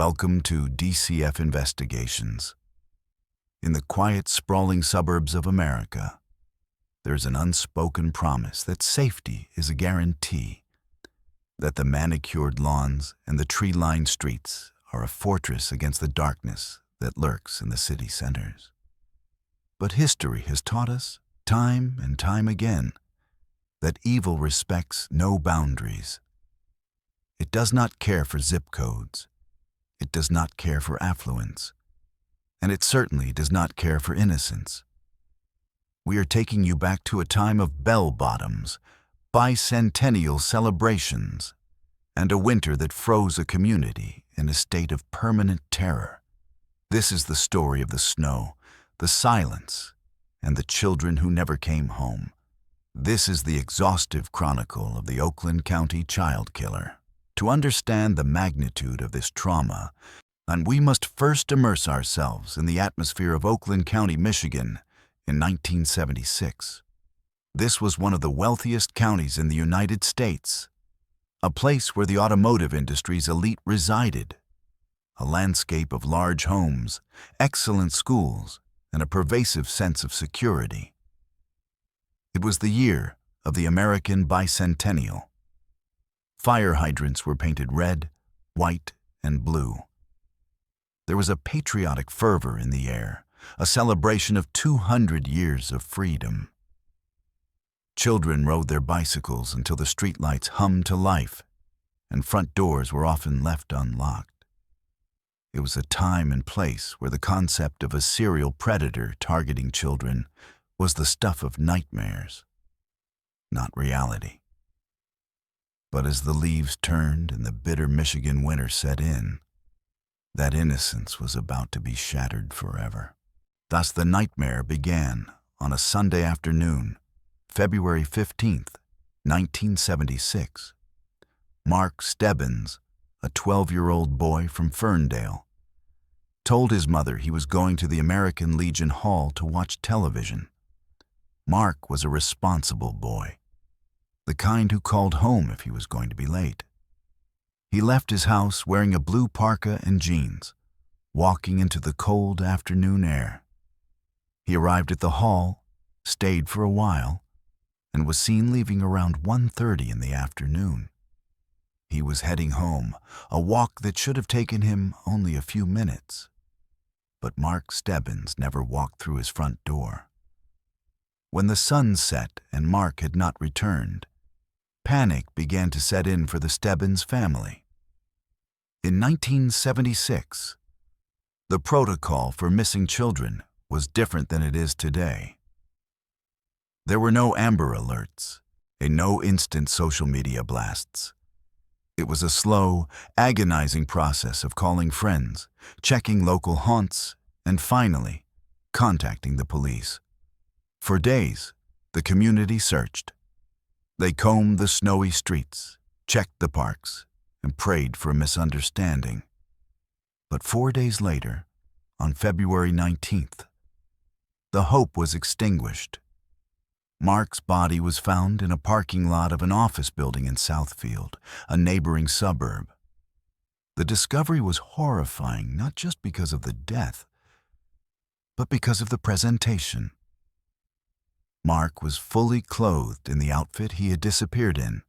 Welcome to DCF Investigations. In the quiet, sprawling suburbs of America, there's an unspoken promise that safety is a guarantee, that the manicured lawns and the tree-lined streets are a fortress against the darkness that lurks in the city centers. But history has taught us, time and time again, that evil respects no boundaries. It does not care for zip codes. It does not care for affluence. And it certainly does not care for innocence. We are taking you back to a time of bell-bottoms, bicentennial celebrations, and a winter that froze a community in a state of permanent terror. This is the story of the snow, the silence, and the children who never came home. This is the exhaustive chronicle of the Oakland County Child Killer. To understand the magnitude of this trauma, and we must first immerse ourselves in the atmosphere of Oakland County, Michigan, in 1976. This was one of the wealthiest counties in the United States, a place where the automotive industry's elite resided, a landscape of large homes, excellent schools, and a pervasive sense of security. It was the year of the American bicentennial. Fire hydrants were painted red, white, and blue. There was a patriotic fervor in the air, a celebration of 200 years of freedom. Children rode their bicycles until the streetlights hummed to life, and front doors were often left unlocked. It was a time and place where the concept of a serial predator targeting children was the stuff of nightmares, not reality. But as the leaves turned and the bitter Michigan winter set in, that innocence was about to be shattered forever. Thus the nightmare began on a Sunday afternoon, February 15th, 1976. Mark Stebbins, a 12-year-old boy from Ferndale, told his mother he was going to the American Legion Hall to watch television. Mark was a responsible boy, the kind who called home if he was going to be late. He left his house wearing a blue parka and jeans, walking into the cold afternoon air. He arrived at the hall, stayed for a while, and was seen leaving around 1:30 in the afternoon. He was heading home, a walk that should have taken him only a few minutes. But Mark Stebbins never walked through his front door. When the sun set and Mark had not returned, panic began to set in for the Stebbins family. In 1976, the protocol for missing children was different than it is today. There were no Amber Alerts and no instant social media blasts. It was a slow, agonizing process of calling friends, checking local haunts, and finally, contacting the police. For days, the community searched. They combed the snowy streets, checked the parks, and prayed for a misunderstanding. But 4 days later, on February 19th, the hope was extinguished. Mark's body was found in a parking lot of an office building in Southfield, a neighboring suburb. The discovery was horrifying not just because of the death, but because of the presentation. Mark was fully clothed in the outfit he had disappeared in.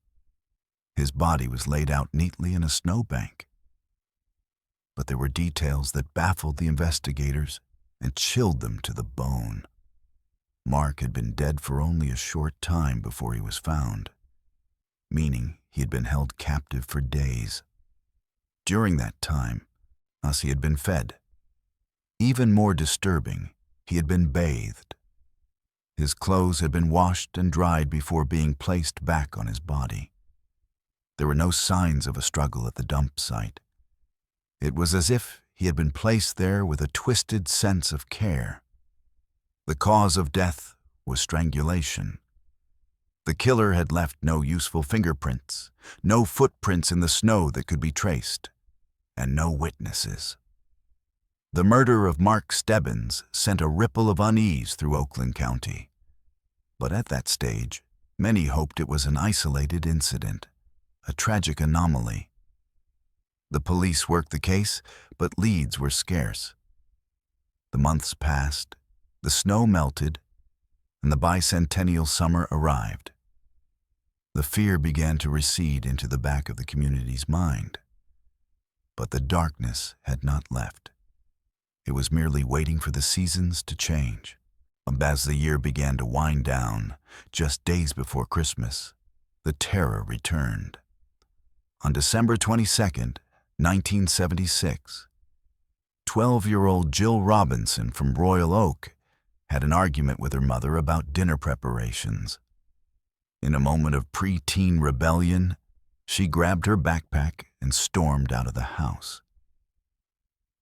His body was laid out neatly in a snowbank. But there were details that baffled the investigators and chilled them to the bone. Mark had been dead for only a short time before he was found, meaning he had been held captive for days. During that time, he had been fed. Even more disturbing, he had been bathed. His clothes had been washed and dried before being placed back on his body. There were no signs of a struggle at the dump site. It was as if he had been placed there with a twisted sense of care. The cause of death was strangulation. The killer had left no useful fingerprints, no footprints in the snow that could be traced, and no witnesses. The murder of Mark Stebbins sent a ripple of unease through Oakland County. But at that stage, many hoped it was an isolated incident, a tragic anomaly. The police worked the case, but leads were scarce. The months passed, the snow melted, and the bicentennial summer arrived. The fear began to recede into the back of the community's mind. But the darkness had not left. It was merely waiting for the seasons to change. As the year began to wind down, just days before Christmas, the terror returned. On December 22nd, 1976, 12-year-old Jill Robinson from Royal Oak had an argument with her mother about dinner preparations. In a moment of preteen rebellion, she grabbed her backpack and stormed out of the house.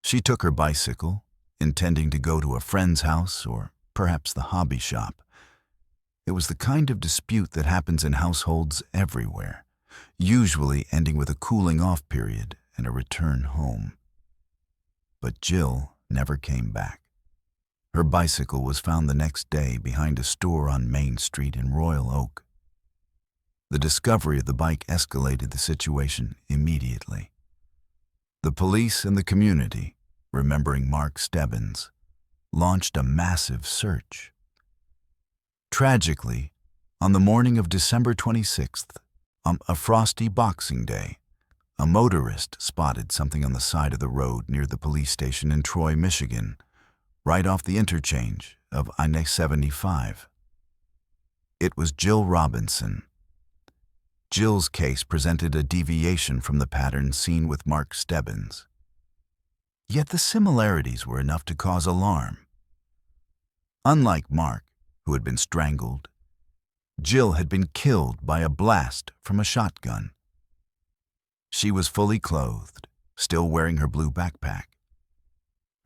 She took her bicycle, intending to go to a friend's house or perhaps the hobby shop. It was the kind of dispute that happens in households everywhere, usually ending with a cooling-off period and a return home. But Jill never came back. Her bicycle was found the next day behind a store on Main Street in Royal Oak. The discovery of the bike escalated the situation immediately. The police and the community, remembering Mark Stebbins, launched a massive search. Tragically, on the morning of December 26th, a frosty Boxing Day, a motorist spotted something on the side of the road near the police station in Troy, Michigan, right off the interchange of I-75. It was Jill Robinson. Jill's case presented a deviation from the pattern seen with Mark Stebbins. Yet the similarities were enough to cause alarm. Unlike Mark, who had been strangled, Jill had been killed by a blast from a shotgun. She was fully clothed, still wearing her blue backpack.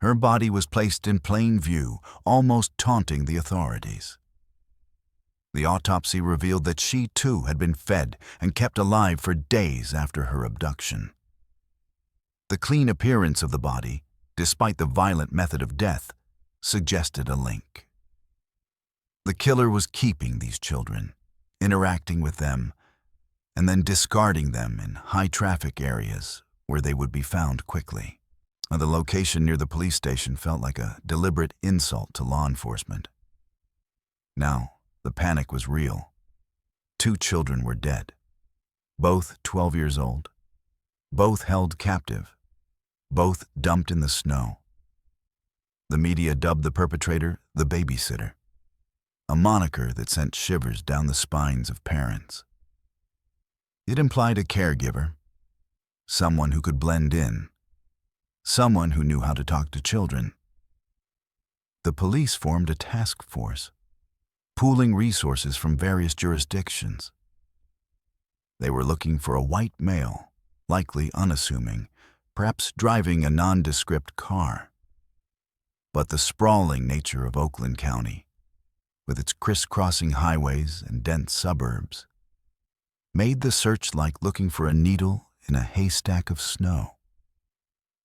Her body was placed in plain view, almost taunting the authorities. The autopsy revealed that she too had been fed and kept alive for days after her abduction. The clean appearance of the body, despite the violent method of death, suggested a link. The killer was keeping these children, interacting with them, and then discarding them in high-traffic areas where they would be found quickly. The location near the police station felt like a deliberate insult to law enforcement. Now, the panic was real. 2 children were dead, both 12 years old, both held captive, both dumped in the snow. The media dubbed the perpetrator the Babysitter, a moniker that sent shivers down the spines of parents. It implied a caregiver, someone who could blend in, someone who knew how to talk to children. The police formed a task force, pooling resources from various jurisdictions. They were looking for a white male, likely unassuming, perhaps driving a nondescript car. But the sprawling nature of Oakland County, with its crisscrossing highways and dense suburbs, made the search like looking for a needle in a haystack of snow.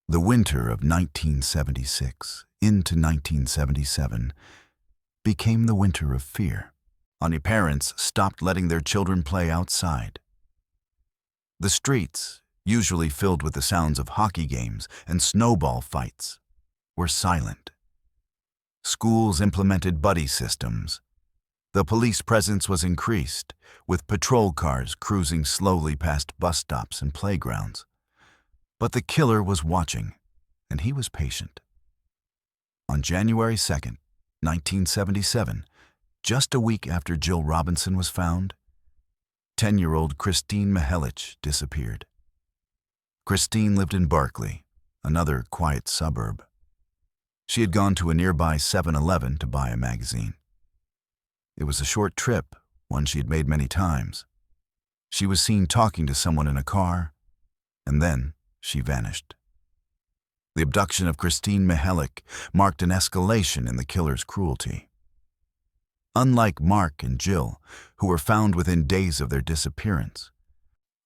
The winter of 1976 into 1977 became the winter of fear. Parents stopped letting their children play outside. The streets, usually filled with the sounds of hockey games and snowball fights, were silent. Schools implemented buddy systems. The police presence was increased, with patrol cars cruising slowly past bus stops and playgrounds. But the killer was watching, and he was patient. On January 2nd, 1977, just a week after Jill Robinson was found, 10-year-old Kristine Mihelich disappeared. Kristine lived in Berkeley, another quiet suburb. She had gone to a nearby 7-Eleven to buy a magazine. It was a short trip, one she had made many times. She was seen talking to someone in a car, and then she vanished. The abduction of Kristine Mihelich marked an escalation in the killer's cruelty. Unlike Mark and Jill, who were found within days of their disappearance,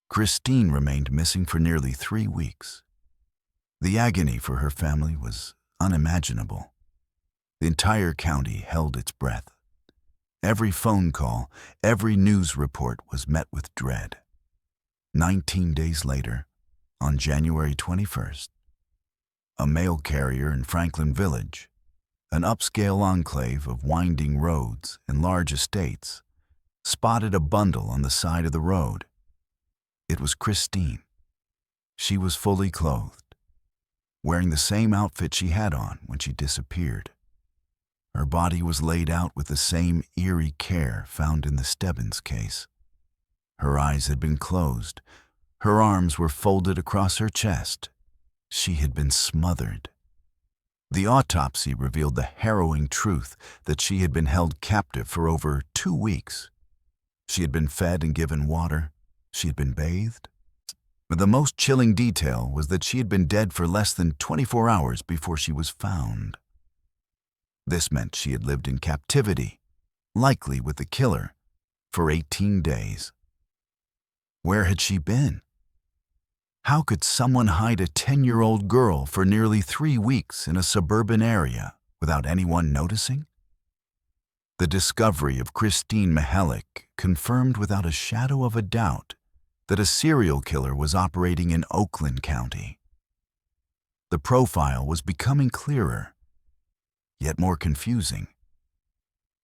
Kristine remained missing for nearly 3 weeks. The agony for her family was unimaginable. The entire county held its breath. Every phone call, every news report was met with dread. 19 days later, On January 21st, a mail carrier in Franklin Village, an upscale enclave of winding roads and large estates, spotted a bundle on the side of the road. It was Kristine. She was fully clothed, wearing the same outfit she had on when she disappeared. Her body was laid out with the same eerie care found in the Stebbins case. Her eyes had been closed. Her arms were folded across her chest. She had been smothered. The autopsy revealed the harrowing truth that she had been held captive for over 2 weeks. She had been fed and given water. She had been bathed. But the most chilling detail was that she had been dead for less than 24 hours before she was found. This meant she had lived in captivity, likely with the killer, for 18 days. Where had she been? How could someone hide a 10-year-old girl for nearly 3 weeks in a suburban area without anyone noticing? The discovery of Kristine Mihelich confirmed without a shadow of a doubt that a serial killer was operating in Oakland County. The profile was becoming clearer, yet more confusing.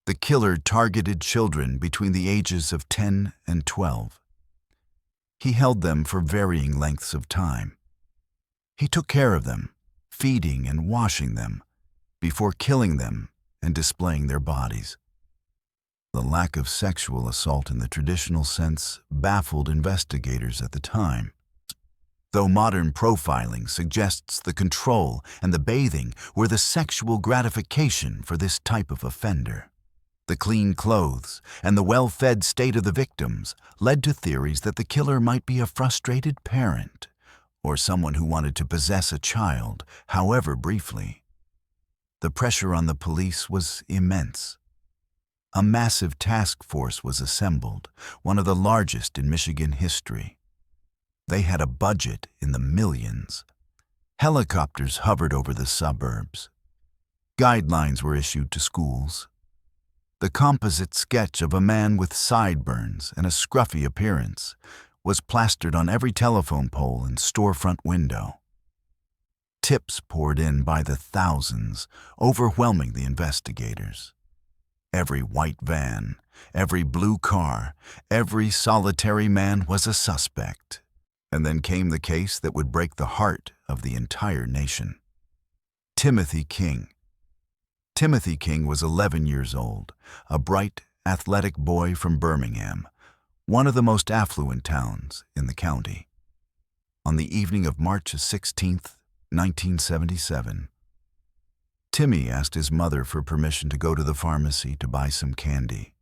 The killer targeted children between the ages of 10 and 12. He held them for varying lengths of time. He took care of them, feeding and washing them, before killing them and displaying their bodies. The lack of sexual assault in the traditional sense baffled investigators at the time. Though modern profiling suggests the control and the bathing were the sexual gratification for this type of offender. The clean clothes and the well-fed state of the victims led to theories that the killer might be a frustrated parent or someone who wanted to possess a child, however briefly. The pressure on the police was immense. A massive task force was assembled, one of the largest in Michigan history. They had a budget in the millions. Helicopters hovered over the suburbs. Guidelines were issued to schools. The composite sketch of a man with sideburns and a scruffy appearance was plastered on every telephone pole and storefront window. Tips poured in by the thousands, overwhelming the investigators. Every white van, every blue car, every solitary man was a suspect. And then came the case that would break the heart of the entire nation. Timothy King. Timothy King was 11 years old, a bright, athletic boy from Birmingham, one of the most affluent towns in the county. On the evening of March 16, 1977, Timmy asked his mother for permission to go to the pharmacy to buy some candy.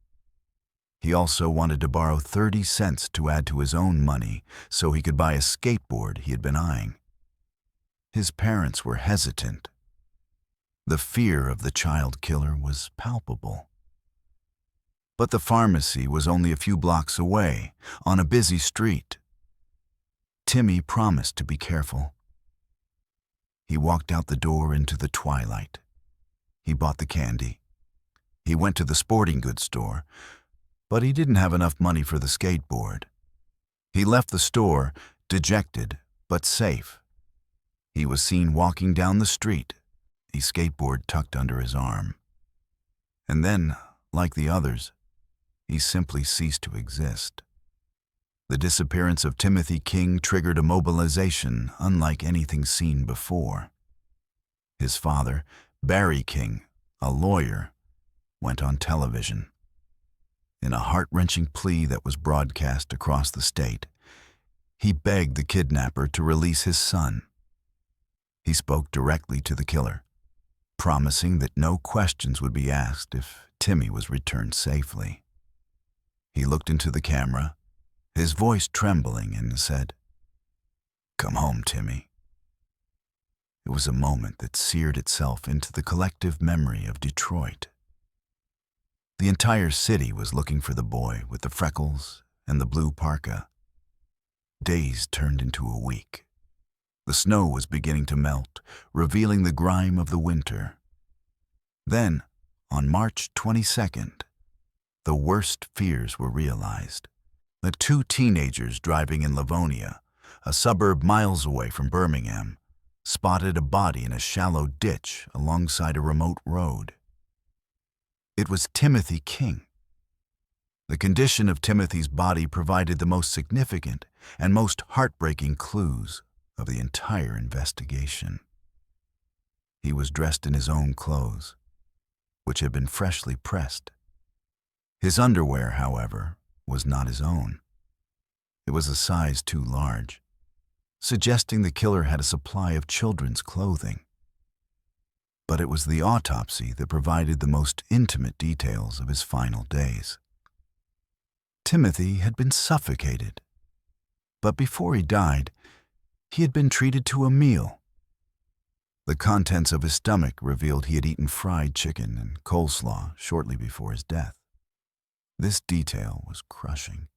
He also wanted to borrow 30 cents to add to his own money so he could buy a skateboard he had been eyeing. His parents were hesitant. The fear of the child killer was palpable. But the pharmacy was only a few blocks away, on a busy street. Timmy promised to be careful. He walked out the door into the twilight. He bought the candy. He went to the sporting goods store, but he didn't have enough money for the skateboard. He left the store, dejected but safe. He was seen walking down the street, a skateboard tucked under his arm. And then, like the others, he simply ceased to exist. The disappearance of Timothy King triggered a mobilization unlike anything seen before. His father, Barry King, a lawyer, went on television. In a heart-wrenching plea that was broadcast across the state, he begged the kidnapper to release his son. He spoke directly to the killer, promising that no questions would be asked if Timmy was returned safely. He looked into the camera, his voice trembling, and said, "Come home, Timmy." It was a moment that seared itself into the collective memory of Detroit. The entire city was looking for the boy with the freckles and the blue parka. Days turned into a week. The snow was beginning to melt, revealing the grime of the winter. Then, on March 22nd, the worst fears were realized. The 2 teenagers driving in Livonia, a suburb miles away from Birmingham, spotted a body in a shallow ditch alongside a remote road. It was Timothy King. The condition of Timothy's body provided the most significant and most heartbreaking clues of the entire investigation. He was dressed in his own clothes, which had been freshly pressed. His underwear, however, was not his own. It was a size too large, suggesting the killer had a supply of children's clothing. But it was the autopsy that provided the most intimate details of his final days. Timothy had been suffocated, but before he died, he had been treated to a meal. The contents of his stomach revealed he had eaten fried chicken and coleslaw shortly before his death. This detail was crushing.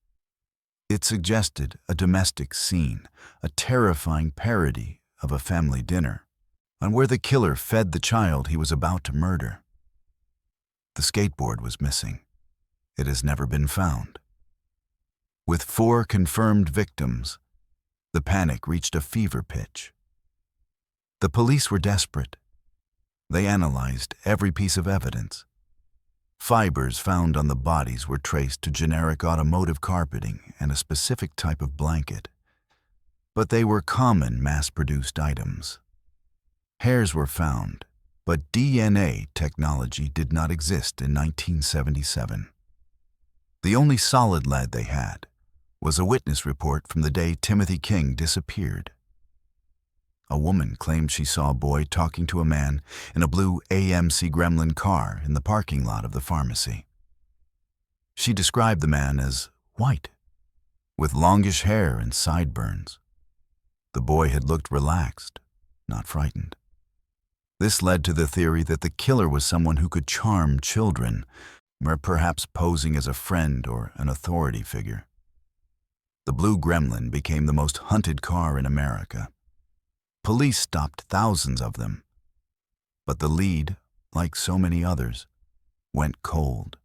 It suggested a domestic scene, a terrifying parody of a family dinner, on where the killer fed the child he was about to murder. The skateboard was missing. It has never been found. With 4 confirmed victims, the panic reached a fever pitch. The police were desperate. They analyzed every piece of evidence. Fibers found on the bodies were traced to generic automotive carpeting and a specific type of blanket, but they were common mass-produced items. Hairs were found, but DNA technology did not exist in 1977. The only solid lead they had was a witness report from the day Timothy King disappeared. A woman claimed she saw a boy talking to a man in a blue AMC Gremlin car in the parking lot of the pharmacy. She described the man as white, with longish hair and sideburns. The boy had looked relaxed, not frightened. This led to the theory that the killer was someone who could charm children, or perhaps posing as a friend or an authority figure. The Blue Gremlin became the most hunted car in America. Police stopped thousands of them, but the lead, like so many others, went cold.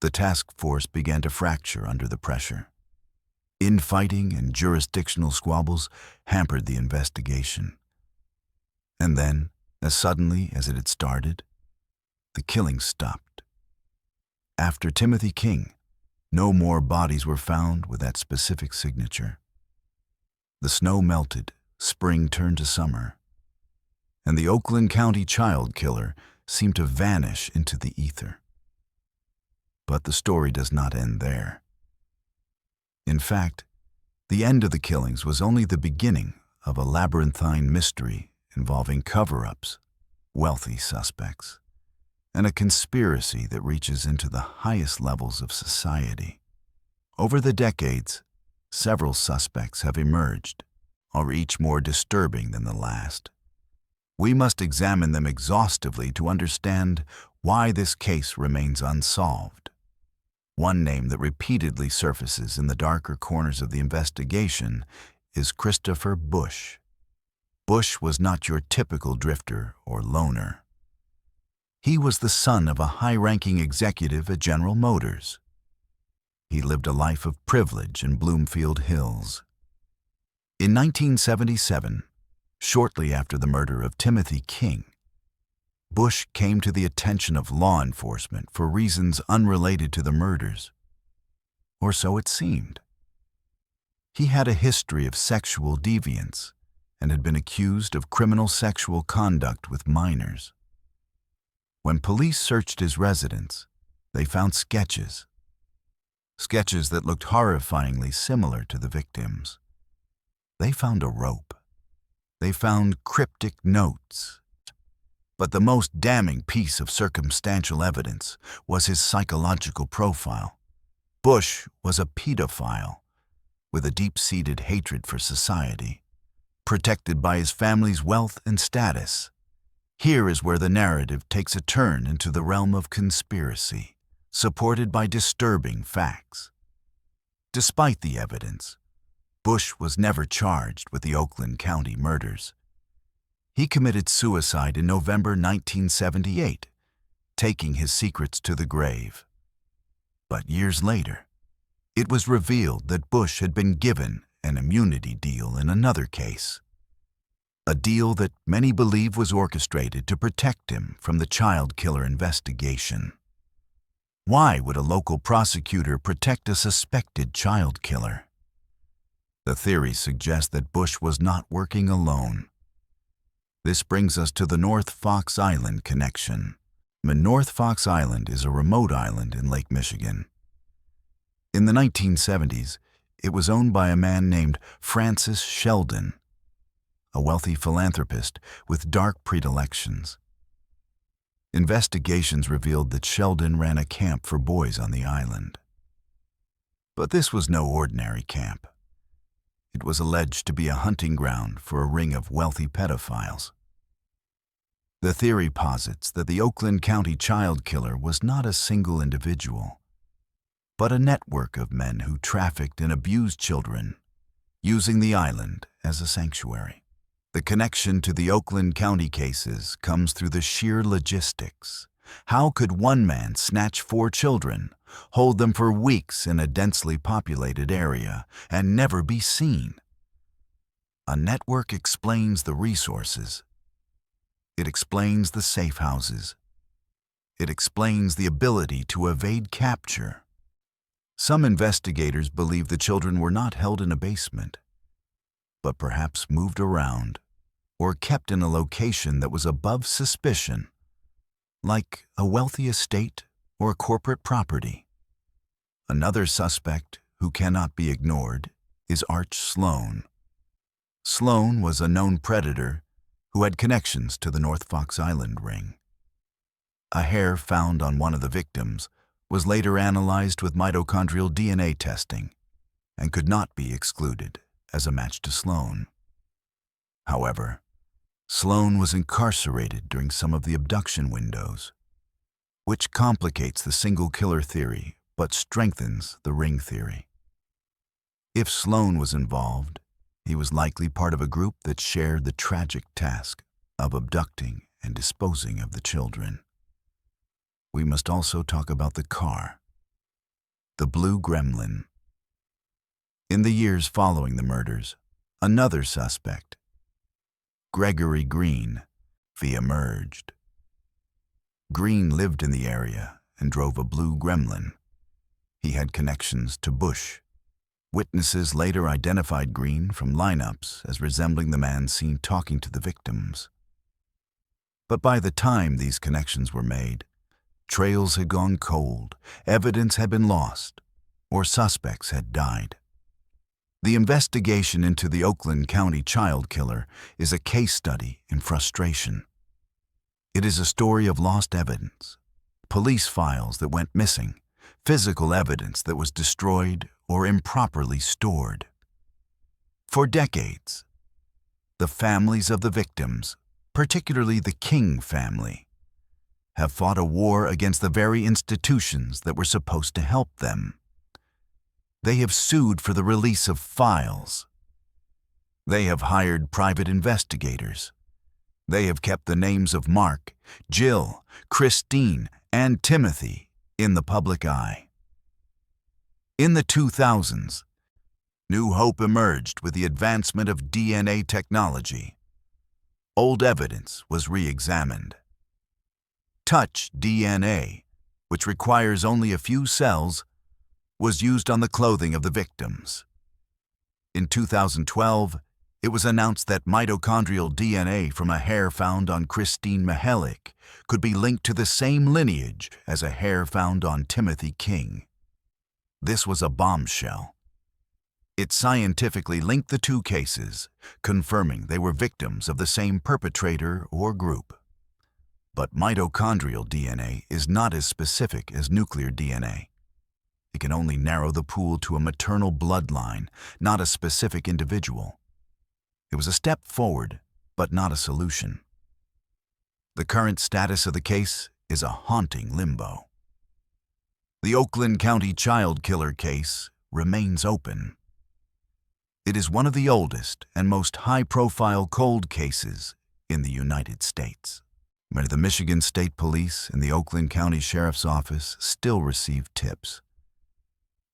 The task force began to fracture under the pressure. Infighting and jurisdictional squabbles hampered the investigation. And then, as suddenly as it had started, the killing stopped. After Timothy King, no more bodies were found with that specific signature. The snow melted, spring turned to summer, and the Oakland County Child Killer seemed to vanish into the ether. But the story does not end there. In fact, the end of the killings was only the beginning of a labyrinthine mystery involving cover-ups, wealthy suspects, and a conspiracy that reaches into the highest levels of society. Over the decades, several suspects have emerged, are each more disturbing than the last. We must examine them exhaustively to understand why this case remains unsolved. One name that repeatedly surfaces in the darker corners of the investigation is Christopher Bush. Bush was not your typical drifter or loner. He was the son of a high-ranking executive at General Motors. He lived a life of privilege in Bloomfield Hills. In 1977, shortly after the murder of Timothy King, Bush came to the attention of law enforcement for reasons unrelated to the murders. Or so it seemed. He had a history of sexual deviance and had been accused of criminal sexual conduct with minors. When police searched his residence, they found sketches that looked horrifyingly similar to the victims. They found a rope. They found cryptic notes. But the most damning piece of circumstantial evidence was his psychological profile. Bush was a pedophile with a deep-seated hatred for society, protected by his family's wealth and status. Here is where the narrative takes a turn into the realm of conspiracy, supported by disturbing facts. Despite the evidence, Bush was never charged with the Oakland County murders. He committed suicide in November 1978, taking his secrets to the grave. But years later, it was revealed that Bush had been given an immunity deal in another case. A deal that many believe was orchestrated to protect him from the child killer investigation. Why would a local prosecutor protect a suspected child killer? The theory suggests that Bush was not working alone. This brings us to the North Fox Island connection. North Fox Island is a remote island in Lake Michigan. In the 1970s, it was owned by a man named Francis Sheldon, a wealthy philanthropist with dark predilections. Investigations revealed that Sheldon ran a camp for boys on the island. But this was no ordinary camp. It was alleged to be a hunting ground for a ring of wealthy pedophiles. The theory posits that the Oakland County Child Killer was not a single individual, but a network of men who trafficked and abused children, using the island as a sanctuary. The connection to the Oakland County cases comes through the sheer logistics. How could one man snatch 4 children, hold them for weeks in a densely populated area, and never be seen? A network explains the resources. It explains the safe houses. It explains the ability to evade capture. Some investigators believe the children were not held in a basement, but perhaps moved around or kept in a location that was above suspicion, like a wealthy estate or corporate property. Another suspect who cannot be ignored is Arch Sloan. Sloan was a known predator who had connections to the North Fox Island ring. A hair found on one of the victims was later analyzed with mitochondrial DNA testing and could not be excluded as a match to Sloan. However, Sloan was incarcerated during some of the abduction windows, which complicates the single killer theory but strengthens the ring theory. If Sloan was involved, he was likely part of a group that shared the tragic task of abducting and disposing of the children. We must also talk about the car, the Blue Gremlin. In the years following the murders, another suspect, Gregory Green, emerged. Green lived in the area and drove a Blue Gremlin. He had connections to Bush. Witnesses later identified Green from lineups as resembling the man seen talking to the victims. But by the time these connections were made, trails had gone cold, evidence had been lost, or suspects had died. The investigation into the Oakland County Child Killer is a case study in frustration. It is a story of lost evidence, police files that went missing, physical evidence that was destroyed or improperly stored. For decades, the families of the victims, particularly the King family, have fought a war against the very institutions that were supposed to help them. They have sued for the release of files. They have hired private investigators. They have kept the names of Mark, Jill, Kristine, and Timothy in the public eye. In the 2000s, new hope emerged with the advancement of DNA technology. Old evidence was re-examined. Touch DNA, which requires only a few cells, was used on the clothing of the victims. In 2012, it was announced that mitochondrial DNA from a hair found on Kristine Mihelich could be linked to the same lineage as a hair found on Timothy King. This was a bombshell. It scientifically linked the two cases, confirming they were victims of the same perpetrator or group. But mitochondrial DNA is not as specific as nuclear DNA. It can only narrow the pool to a maternal bloodline, not a specific individual. It was a step forward, but not a solution. The current status of the case is a haunting limbo. The Oakland County Child Killer case remains open. It is one of the oldest and most high-profile cold cases in the United States. The Michigan State Police and the Oakland County Sheriff's Office still receive tips.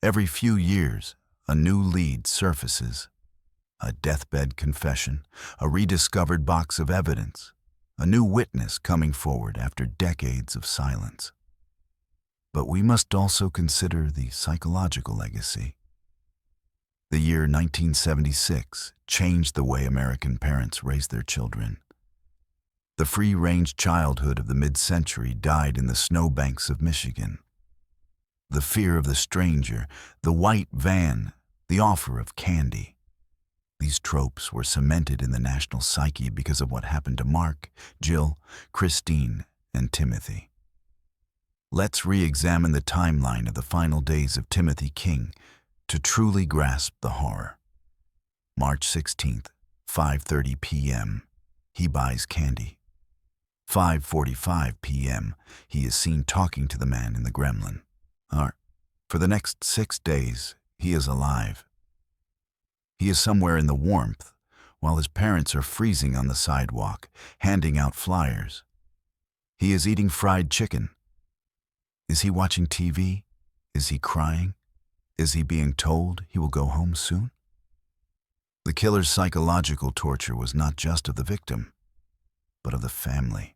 Every few years, a new lead surfaces. A deathbed confession, a rediscovered box of evidence, a new witness coming forward after decades of silence. But we must also consider the psychological legacy. The year 1976 changed the way American parents raised their children. The free-range childhood of the mid-century died in the snowbanks of Michigan. The fear of the stranger, the white van, the offer of candy. These tropes were cemented in the national psyche because of what happened to Mark, Jill, Kristine, and Timothy. Let's re-examine the timeline of the final days of Timothy King to truly grasp the horror. March 16th, 5:30 p.m., he buys candy. 5:45 p.m., he is seen talking to the man in the Gremlin. For the next 6 days, he is alive. He is somewhere in the warmth, while his parents are freezing on the sidewalk, handing out flyers. He is eating fried chicken. Is he watching TV? Is he crying? Is he being told he will go home soon? The killer's psychological torture was not just of the victim, but of the family.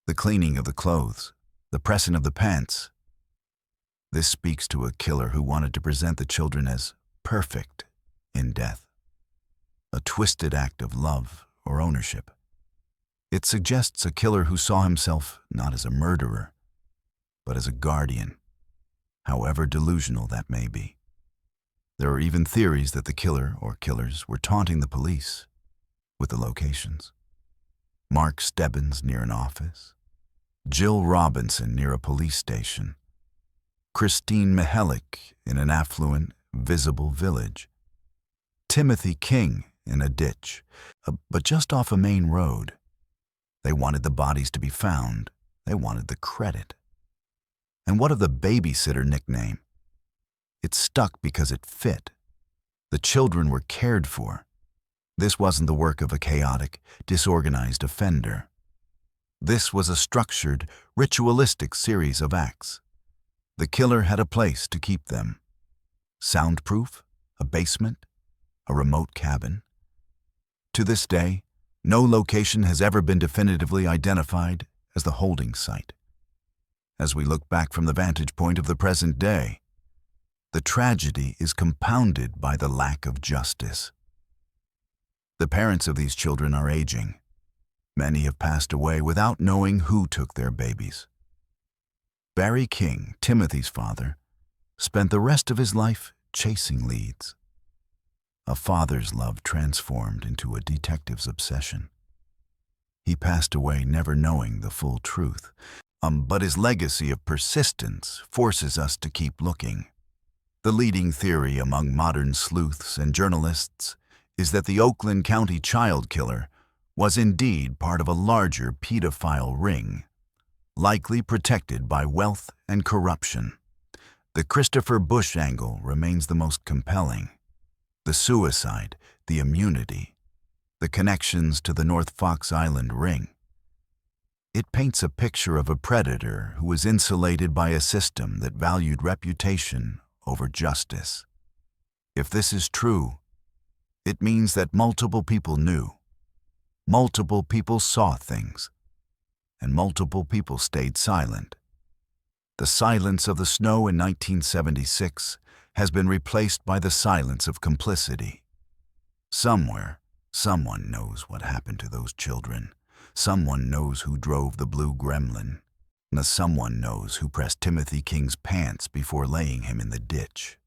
The cleaning of the clothes, the pressing of the pants. This speaks to a killer who wanted to present the children as perfect in death, a twisted act of love or ownership. It suggests a killer who saw himself not as a murderer, but as a guardian, however delusional that may be. There are even theories that the killer or killers were taunting the police with the locations. Mark Stebbins near an office, Jill Robinson near a police station, Kristine Mihelich in an affluent, visible village, Timothy King in a ditch, but just off a main road. They wanted the bodies to be found. They wanted the credit. And what of the Babysitter nickname? It stuck because it fit. The children were cared for. This wasn't the work of a chaotic, disorganized offender. This was a structured, ritualistic series of acts. The killer had a place to keep them. Soundproof, a basement, a remote cabin. To this day, no location has ever been definitively identified as the holding site. As we look back from the vantage point of the present day, the tragedy is compounded by the lack of justice. The parents of these children are aging. Many have passed away without knowing who took their babies. Barry King, Timothy's father, spent the rest of his life chasing leads. A father's love transformed into a detective's obsession. He passed away never knowing the full truth, but his legacy of persistence forces us to keep looking. The leading theory among modern sleuths and journalists is that the Oakland County Child Killer was indeed part of a larger pedophile ring, likely protected by wealth and corruption. The Christopher Bush angle remains the most compelling. The suicide, the immunity, the connections to the North Fox Island ring. It paints a picture of a predator who was insulated by a system that valued reputation over justice. If this is true, it means that multiple people knew, multiple people saw things, and multiple people stayed silent. The silence of the snow in 1976 has been replaced by the silence of complicity. Somewhere, someone knows what happened to those children. Someone knows who drove the Blue Gremlin. Someone knows who pressed Timothy King's pants before laying him in the ditch.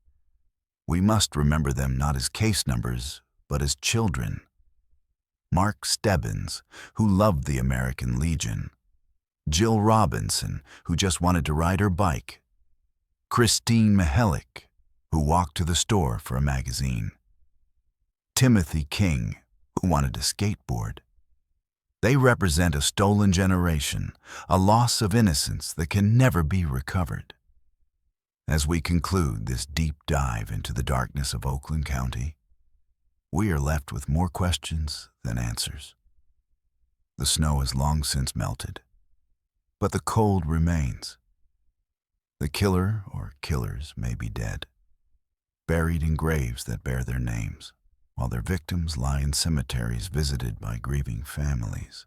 We must remember them not as case numbers, but as children. Mark Stebbins, who loved the American Legion. Jill Robinson, who just wanted to ride her bike. Kristine Mihelich, who walked to the store for a magazine. Timothy King, who wanted to skateboard. They represent a stolen generation, a loss of innocence that can never be recovered. As we conclude this deep dive into the darkness of Oakland County, we are left with more questions than answers. The snow has long since melted, but the cold remains. The killer or killers may be dead, buried in graves that bear their names, while their victims lie in cemeteries visited by grieving families.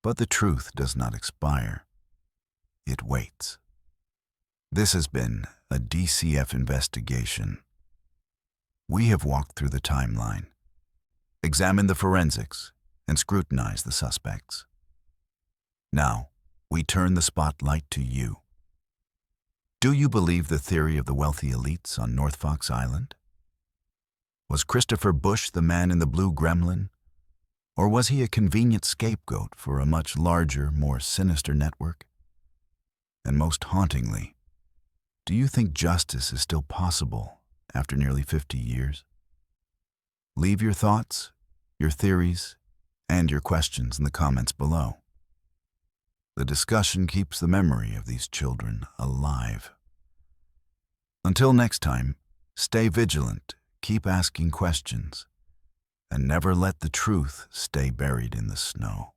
But the truth does not expire. It waits. This has been a DCF investigation. We have walked through the timeline, examined the forensics, and scrutinized the suspects. Now, we turn the spotlight to you. Do you believe the theory of the wealthy elites on North Fox Island? Was Christopher Bush the man in the Blue Gremlin? Or was he a convenient scapegoat for a much larger, more sinister network? And most hauntingly, do you think justice is still possible after nearly 50 years? Leave your thoughts, your theories, and your questions in the comments below. The discussion keeps the memory of these children alive. Until next time, stay vigilant, keep asking questions, and never let the truth stay buried in the snow.